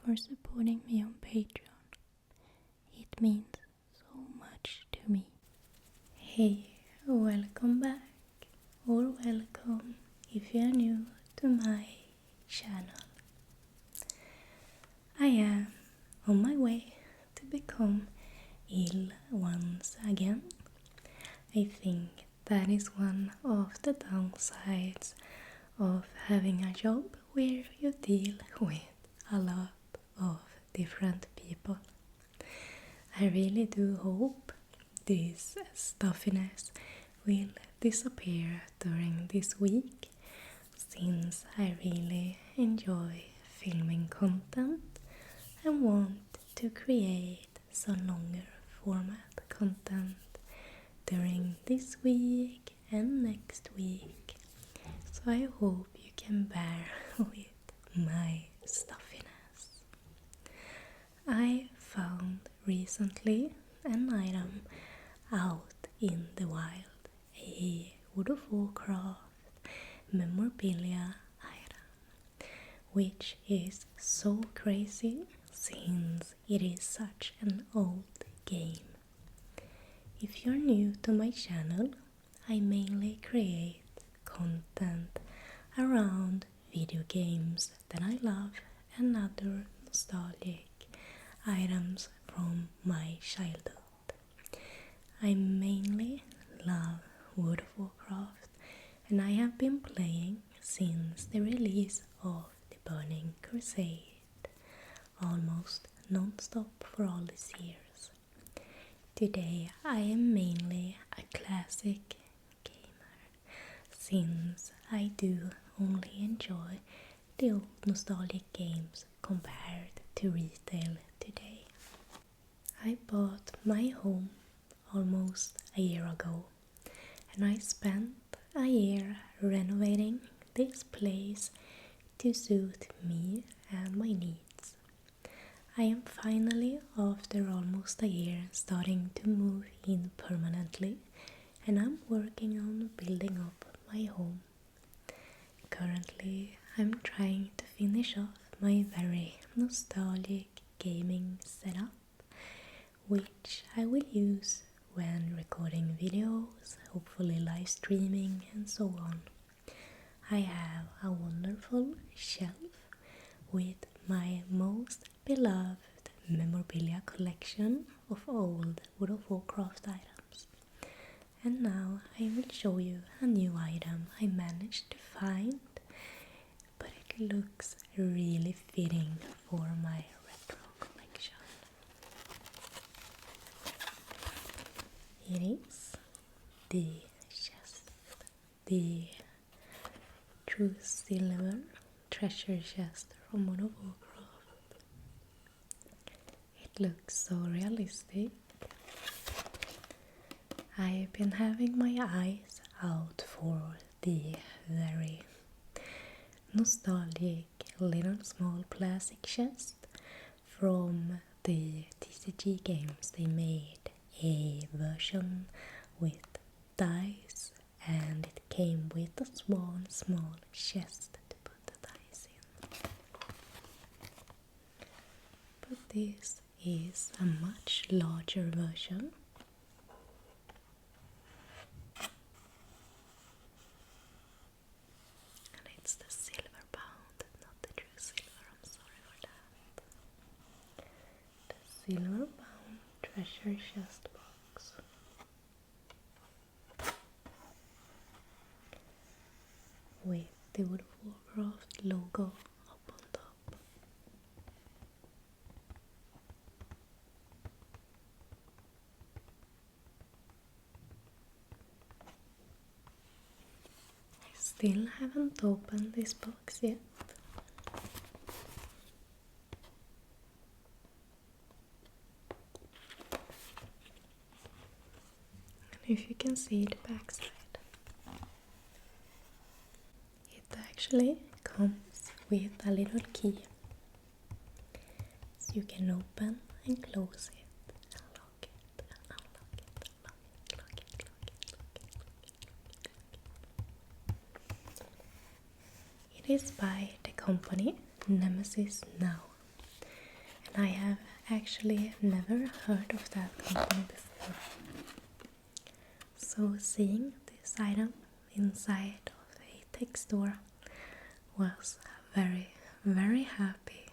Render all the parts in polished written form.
for supporting me on Patreon. It means so much to me. Hey, welcome back, or welcome if you are new to my channel. I am on my way to become ill once again. I think that is one of the downsides of having a job where you deal with a lot of different people. I really do hope this stuffiness will disappear during this week, since I really enjoy filming content and want to create some longer format content during this week and next week. So I hope you can bear with my stuffiness. I found recently an item out in the wild, a World of Warcraft memorabilia item, which is so crazy since it is such an old game. If you're new to my channel, I mainly create content around video games that I love and other nostalgic items from my childhood. I mainly love World of Warcraft, and I have been playing since the release of the Burning Crusade, almost non-stop for all these years. Today I am mainly a classic gamer, since I do only enjoy the old nostalgic games compared to retail today. I bought my home almost a year ago, and I spent a year renovating this place to suit me and my needs. I am finally, after almost a year, starting to move in permanently, and I'm working on building up my home. Currently, I'm trying to finish off my very nostalgic gaming setup, which I will use when recording videos, hopefully live streaming and so on. I have a wonderful shelf with my most beloved memorabilia collection of old World of Warcraft items. And now I will show you a new item I managed to find, but it looks really fitting for my retro collection. It is the chest, the true silver treasure chest from World of Warcraft. It looks so realistic. I've been having my eyes out for the very nostalgic little small plastic chest from the TCG games. They made a version with dice, and it came with a small chest to put the dice in. But this is a much larger version. And it's the Silverbound, not the true silver, I'm sorry for that. The Silverbound Treasure Chest box. With the World of Warcraft logo up on top. I still haven't opened this box yet. And if you can see the backside, it actually comes with a little key, so you can open and close it, and lock it, and unlock it, and lock it, lock it, lock it, lock it. It is by the company Nemesis Now, and I have actually never heard of that company before. So seeing this item inside of a tech store was a very, very happy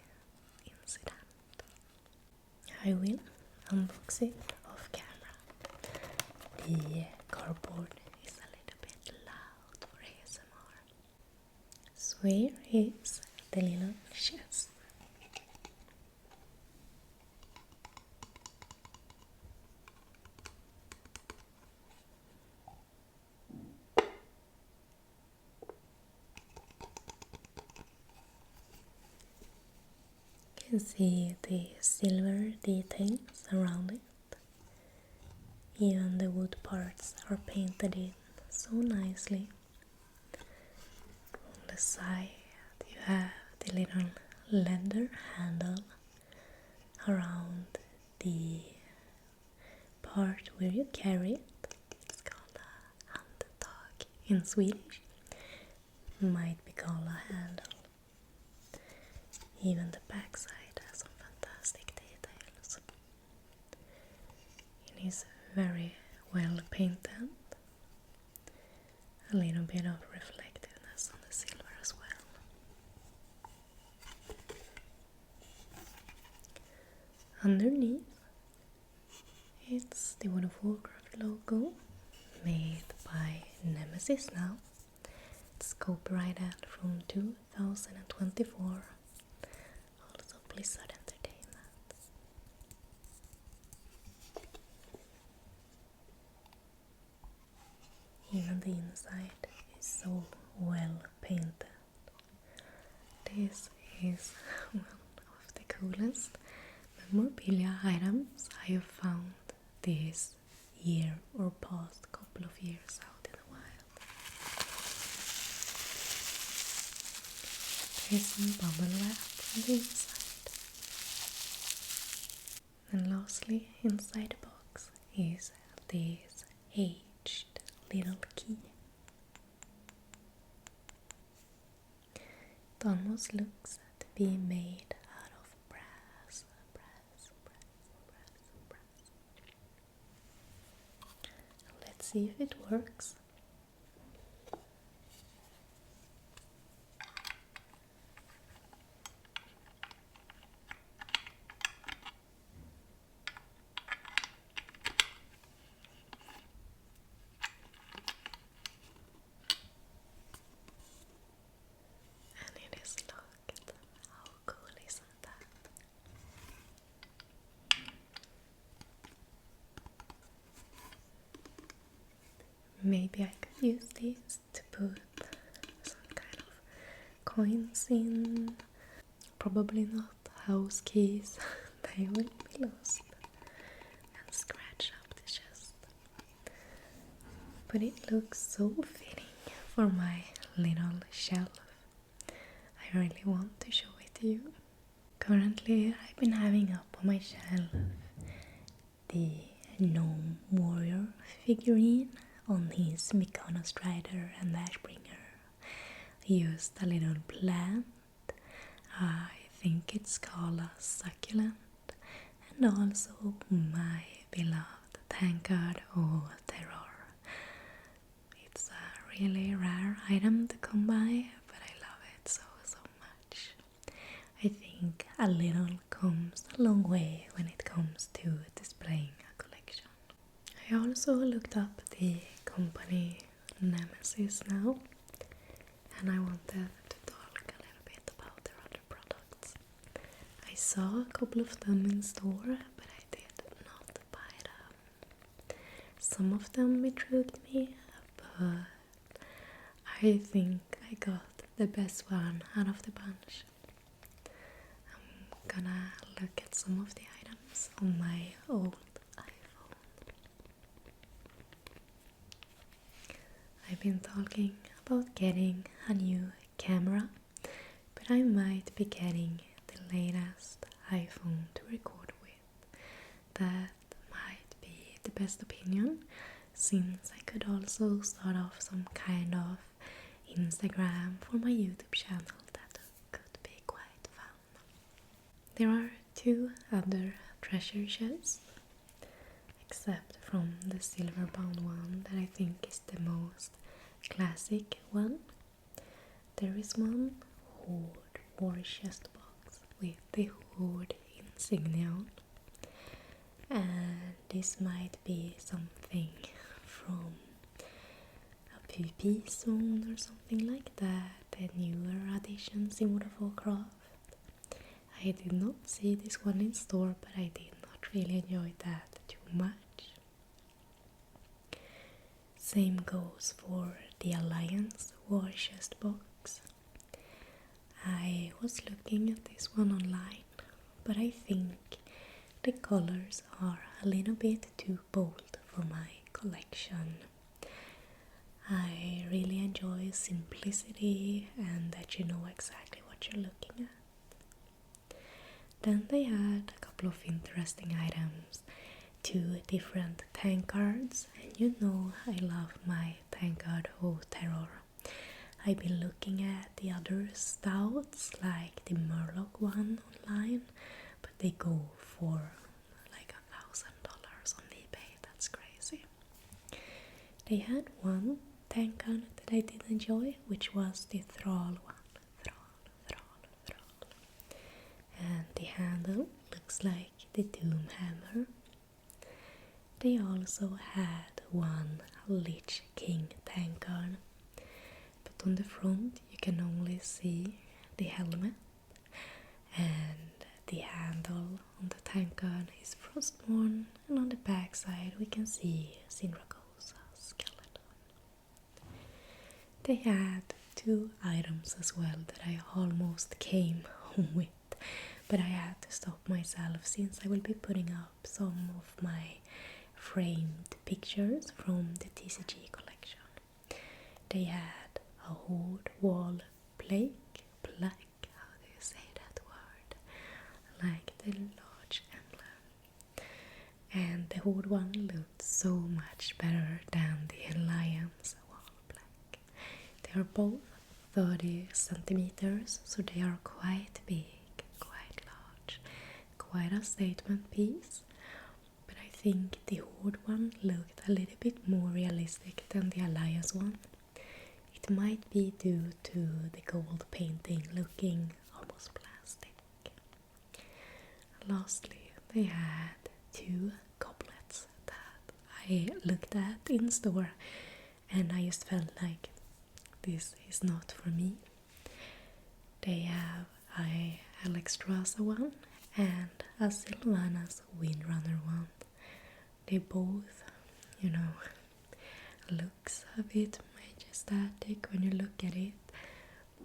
incident. I will unbox it off camera. The cardboard is a little bit loud for ASMR. So here is the little chest. You can see the silver details around it. Even the wood parts are painted in so nicely. On the side you have the little leather handle around the part where you carry it. It's called a handtag in Swedish. Might be called a handle. Even the backside has some fantastic details. It is very well painted. A little bit of reflectiveness on the silver as well. Underneath, it's the World of Warcraft logo made by Nemesis Now. It's copyrighted from 2024. Also Blizzard Entertainment. Even the inside is so well painted. This is one of the coolest memorabilia items I have found this year or past couple of years out in the wild. There's some bubble wrap on the inside. And lastly, inside the box is this aged little key. It almost looks to be made out of brass. Let's see if it works. And it is locked. How cool isn't that? Maybe I could use this to put some kind of coins in. Probably not house keys. They will be lost. And scratch up the chest. But it looks so fitting for my little shelf. I really want to show it to you. Currently I've been having up on my shelf the gnome warrior figurine on his Mykonos Strider and Ashbringer. I used a little plant. I think it's called a succulent, and also my beloved tankard or terror. It's a really rare item to come by, but I love it so much. I think a little comes a long way when it comes to displaying a collection. I also looked up the company Nemesis Now, and I wanted to talk a little bit about their other products. I saw a couple of them in store, but I did not buy them. Some of them intrigued me, but I think I got the best one out of the bunch. I'm gonna look at some of the items on my old iPhone. I've been talking about getting a new camera, but I might be getting the latest iPhone to record with. That might be the best opinion, since I could also start off some kind of Instagram for my YouTube channel that could be quite fun. There are two other treasure chests, except from the Silverbound one that I think is the most classic one. There is one Horde War Chest box with the Horde insignia on. And this might be something from a PvP zone or something like that, the newer additions in World of Warcraft. I did not see this one in store, but I did not really enjoy that too much. Same goes for the Alliance War Chest box. I was looking at this one online, but I think the colors are a little bit too bold for my collection. I really enjoy simplicity and that you know exactly what you're looking at. Then they had a couple of interesting items, 2 different tank cards, and you know I love my tank card of terror. I've been looking at the other stouts like the Murloc one online, but they go for like $1,000 on eBay. That's crazy. They had one tank card that I did enjoy, which was the Thrall one. And the handle looks like the Doom Hammer. They also had one Lich King tank card, but on the front you can only see the helmet, and the handle on the tank card is Frostmourne, and on the back side we can see Sinragosa's skeleton. They had 2 items as well that I almost came home with, but I had to stop myself since I will be putting up some of my framed pictures from the TCG collection. They had a Horde wall plaque, how do you say that word? Like the large emblem. And the Horde one looked so much better than the Alliance wall plaque. They are both 30 centimeters, so they are quite big. Quite a statement piece, but I think the Horde one looked a little bit more realistic than the Alliance one. It might be due to the gold painting looking almost plastic. Lastly, they had 2 goblets that I looked at in store and I just felt like this is not for me. They have a Alexstrasza one and a Sylvanas Windrunner one. They both, looks a bit majestic when you look at it,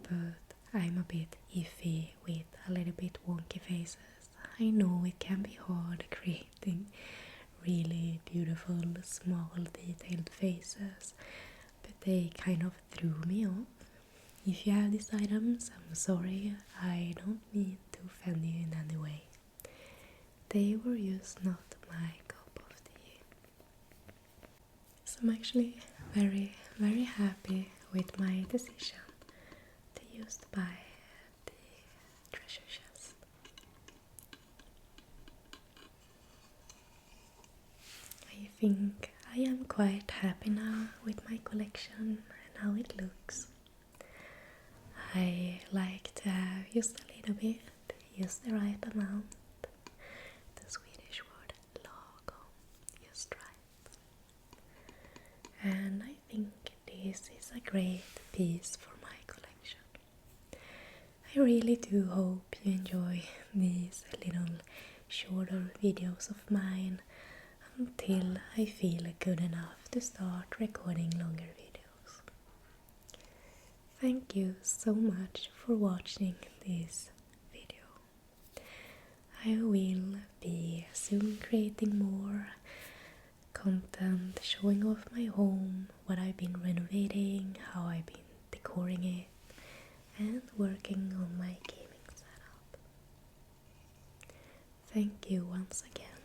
but I'm a bit iffy with a little bit wonky faces. I know it can be hard creating really beautiful, small, detailed faces, but they kind of threw me off. If you have these items, I'm sorry, I don't mean to offend you in any way. They were just not my cup of tea. So I'm actually very, very happy with my decision to just buy the treasure chest. I think I am quite happy now with my collection and how it looks. I like to have just a little bit, just the right amount. The Swedish word lagom, just right. And I think this is a great piece for my collection. I really do hope you enjoy these little shorter videos of mine until I feel good enough to start recording longer videos. Thank you so much for watching this video. I will be soon creating more content showing off my home, what I've been renovating, how I've been decorating it, and working on my gaming setup. Thank you once again.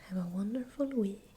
Have a wonderful week.